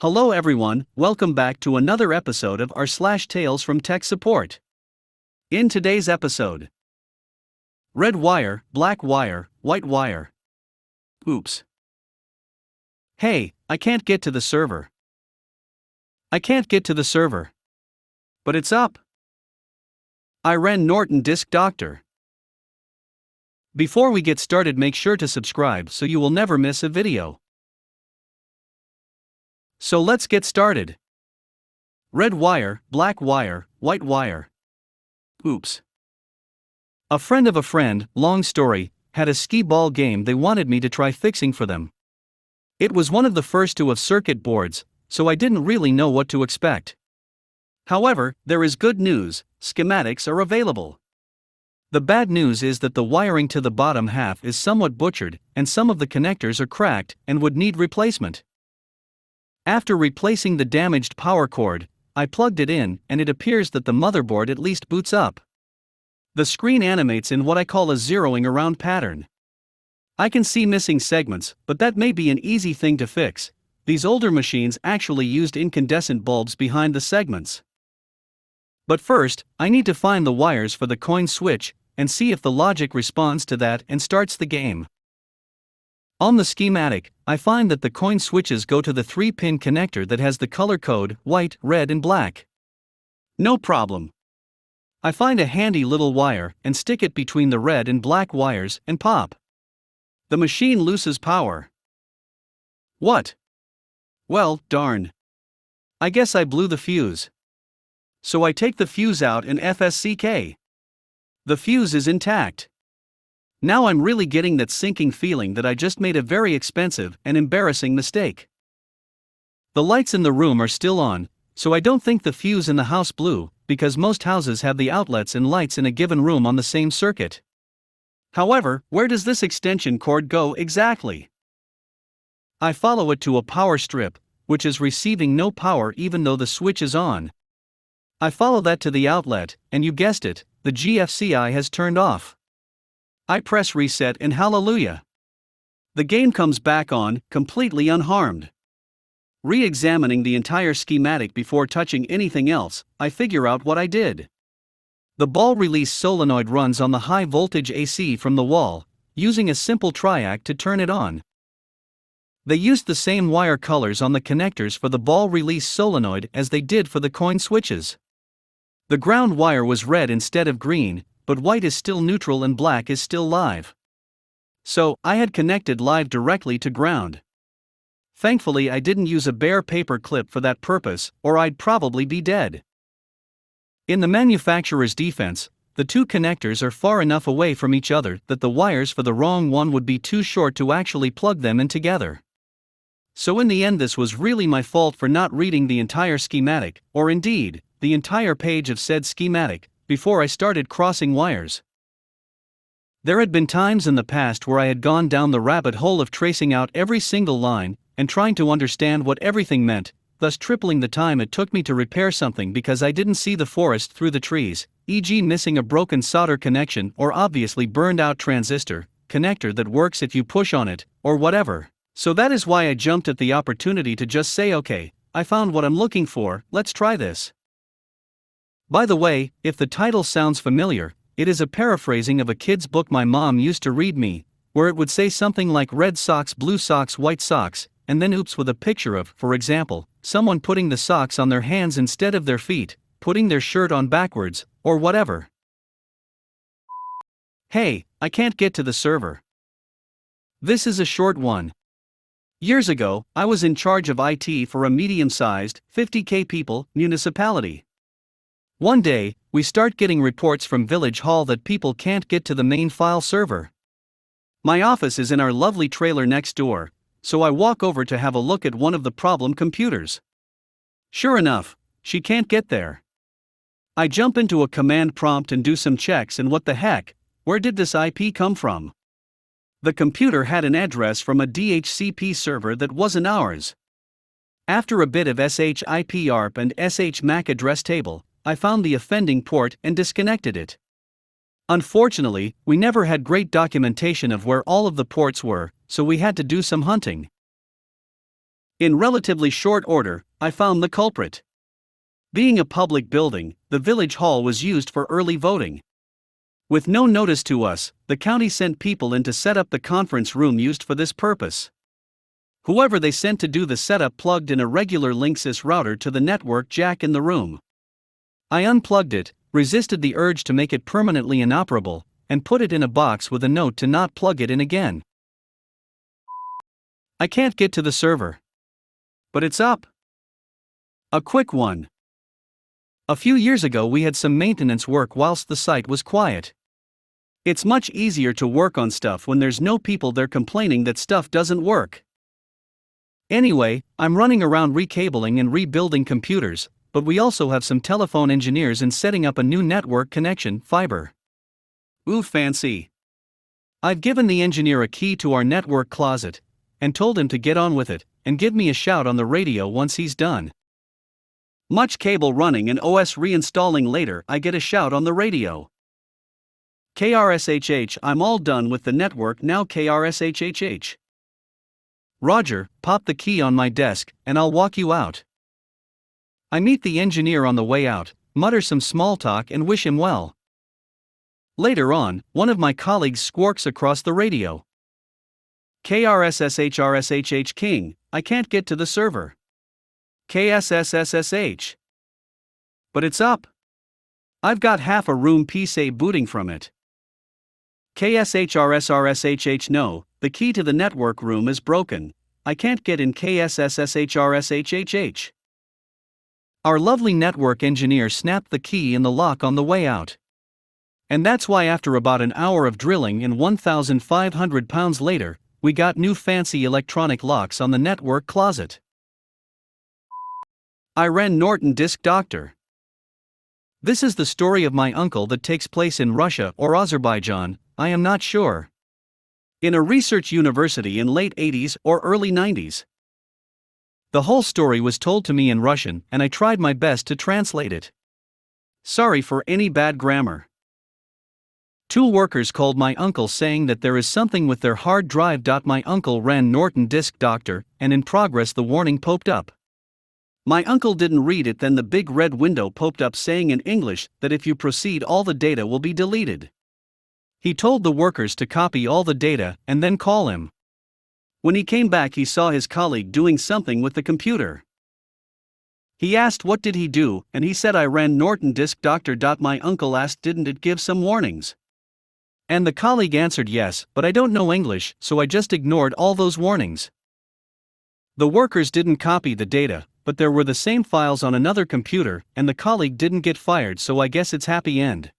Hello everyone, welcome back to another episode of r/slash Tales from Tech Support. In today's episode, red wire, black wire, white wire. Oops. Hey, I can't get to the server. But it's up. I ran Norton Disk Doctor. Before we get started, make sure to subscribe so you will never miss a video. So let's get started. Red wire, black wire, white wire. Oops. A friend of a friend, long story, had a skee ball game they wanted me to try fixing for them. It was one of the first to have circuit boards, so I didn't really know what to expect. However, there is good news, schematics are available. The bad news is that the wiring to the bottom half is somewhat butchered, and some of the connectors are cracked and would need replacement. After replacing the damaged power cord, I plugged it in and it appears that the motherboard at least boots up. The screen animates in what I call a zeroing around pattern. I can see missing segments, but that may be an easy thing to fix. These older machines actually used incandescent bulbs behind the segments. But first, I need to find the wires for the coin switch and see if the logic responds to that and starts the game. On the schematic, I find that the coin switches go to the 3-pin connector that has the color code white, red and black. No problem. I find a handy little wire and stick it between the red and black wires and pop. The machine loses power. What? Well, darn. I guess I blew the fuse. So I take the fuse out and FSCK. The fuse is intact. Now I'm really getting that sinking feeling that I just made a very expensive and embarrassing mistake. The lights in the room are still on, so I don't think the fuse in the house blew, because most houses have the outlets and lights in a given room on the same circuit. However, where does this extension cord go exactly? I follow it to a power strip, which is receiving no power even though the switch is on. I follow that to the outlet, and you guessed it, the GFCI has turned off. I press reset and hallelujah. The game comes back on, completely unharmed. Re-examining the entire schematic before touching anything else, I figure out what I did. The ball release solenoid runs on the high voltage AC from the wall, using a simple triac to turn it on. They used the same wire colors on the connectors for the ball release solenoid as they did for the coin switches. The ground wire was red instead of green, but white is still neutral and black is still live. So, I had connected live directly to ground. Thankfully I didn't use a bare paper clip for that purpose, or I'd probably be dead. In the manufacturer's defense, the two connectors are far enough away from each other that the wires for the wrong one would be too short to actually plug them in together. So in the end this was really my fault for not reading the entire schematic, or indeed, the entire page of said schematic, before I started crossing wires. There had been times in the past where I had gone down the rabbit hole of tracing out every single line and trying to understand what everything meant, thus tripling the time it took me to repair something because I didn't see the forest through the trees, e.g. missing a broken solder connection or obviously burned out transistor connector that works if you push on it, or whatever. So that is why I jumped at the opportunity to just say, okay, I found what I'm looking for, let's try this. By the way, if the title sounds familiar, it is a paraphrasing of a kid's book my mom used to read me, where it would say something like red socks, blue socks, white socks, and then oops with a picture of, for example, someone putting the socks on their hands instead of their feet, putting their shirt on backwards, or whatever. Hey, I can't get to the server. This is a short one. Years ago, I was in charge of IT for a medium-sized, 50K people, municipality. One day, we start getting reports from Village Hall that people can't get to the main file server. My office is in our lovely trailer next door, so I walk over to have a look at one of the problem computers. Sure enough, she can't get there. I jump into a command prompt and do some checks, and what the heck, where did this IP come from? The computer had an address from a DHCP server that wasn't ours. After a bit of SHIP-ARP and SH-MAC address table, I found the offending port and disconnected it. Unfortunately, we never had great documentation of where all of the ports were, so we had to do some hunting. In relatively short order, I found the culprit. Being a public building, the village hall was used for early voting. With no notice to us, the county sent people in to set up the conference room used for this purpose. Whoever they sent to do the setup plugged in a regular Linksys router to the network jack in the room. I unplugged it, resisted the urge to make it permanently inoperable, and put it in a box with a note to not plug it in again. I can't get to the server. But it's up. A quick one. A few years ago we had some maintenance work whilst the site was quiet. It's much easier to work on stuff when there's no people there complaining that stuff doesn't work. Anyway, I'm running around recabling and rebuilding computers, but we also have some telephone engineers in setting up a new network connection, fiber. Ooh, fancy. I've given the engineer a key to our network closet, and told him to get on with it, and give me a shout on the radio once he's done. Much cable running and OS reinstalling later, I get a shout on the radio. KRSHH, I'm all done with the network now. KRSHHH. Roger, pop the key on my desk, and I'll walk you out. I meet the engineer on the way out, mutter some small talk and wish him well. Later on, one of my colleagues squawks across the radio. KRSSHRSHH King, I can't get to the server. KSSSSH. But it's up. I've got half a room PC booting from it. KSHRSRSHH no, the key to the network room is broken. I can't get in. KSSSHRSHHH. Our lovely network engineer snapped the key in the lock on the way out. And that's why after about an hour of drilling and 1,500 pounds later, we got new fancy electronic locks on the network closet. I ran Norton Disk Doctor. This is the story of my uncle that takes place in Russia or Azerbaijan, I am not sure. In a research university in late 80s or early 90s. The whole story was told to me in Russian and I tried my best to translate it. Sorry for any bad grammar. Two workers called my uncle saying that there is something with their hard drive. My uncle ran Norton Disk Doctor, and in progress the warning popped up. My uncle didn't read it, then the big red window popped up saying in English that if you proceed all the data will be deleted. He told the workers to copy all the data and then call him. When he came back he saw his colleague doing something with the computer. He asked what did he do, and he said I ran Norton Disk Doctor. My uncle asked didn't it give some warnings? And the colleague answered yes, but I don't know English, so I just ignored all those warnings. The workers didn't copy the data, but there were the same files on another computer, and the colleague didn't get fired, so I guess it's happy end.